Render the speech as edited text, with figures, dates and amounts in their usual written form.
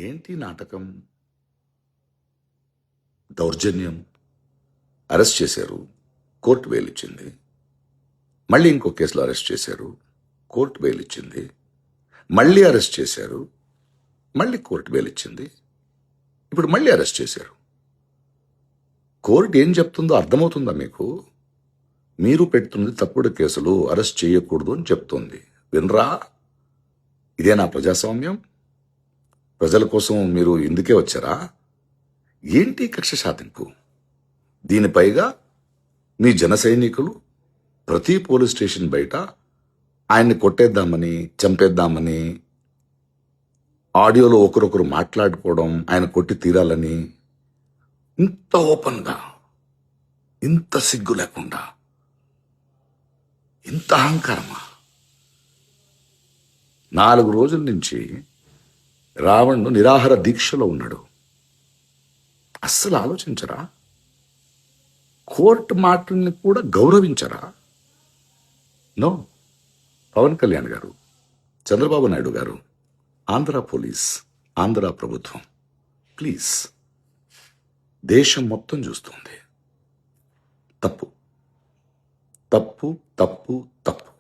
ఏంటి నాటకం? దౌర్జన్యం. అరెస్ట్ చేశారు, కోర్టు బెయిల్ ఇచ్చింది. మళ్ళీ ఇంకో కేసులో అరెస్ట్ చేశారు, కోర్టు బెయిల్ ఇచ్చింది. మళ్ళీ అరెస్ట్ చేశారు, మళ్ళీ కోర్టు బెయిల్ ఇచ్చింది. ఇప్పుడు మళ్ళీ అరెస్ట్ చేశారు. కోర్టు ఏం చెప్తుందో అర్థమవుతుందా మీకు? మీరు పెడుతుంది తప్పుడు కేసులు, అరెస్ట్ చేయకూడదు అని చెప్తుంది. వినరా? ఇదేనా ప్రజాస్వామ్యం? ప్రజల కోసం మీరు ఇందుకే వచ్చారా? ఏంటి కక్ష సాధింపు? దీనిపైగా మీ జన సైనికులు ప్రతి పోలీస్ స్టేషన్ బయట ఆయన్ని కొట్టేద్దామని, చంపేద్దామని, ఆడియోలో ఒకరొకరు మాట్లాడుకోవడం, ఆయన కొట్టి తీరాలని, ఇంత ఓపెన్గా, ఇంత సిగ్గు లేకుండా, ఇంత అహంకారమా? 4 రోజుల నుంచి రావణ్ను నిరాహార దీక్షలో ఉన్నాడు. అస్సలు ఆలోచించరా? కోర్టు మాటల్ని కూడా గౌరవించరా? నో. పవన్ కళ్యాణ్ గారు, చంద్రబాబు నాయుడు గారు, ఆంధ్ర పోలీస్, ఆంధ్ర ప్రభుత్వం, ప్లీజ్, దేశం మొత్తం చూస్తుంది. తప్పు తప్పు తప్పు తప్పు.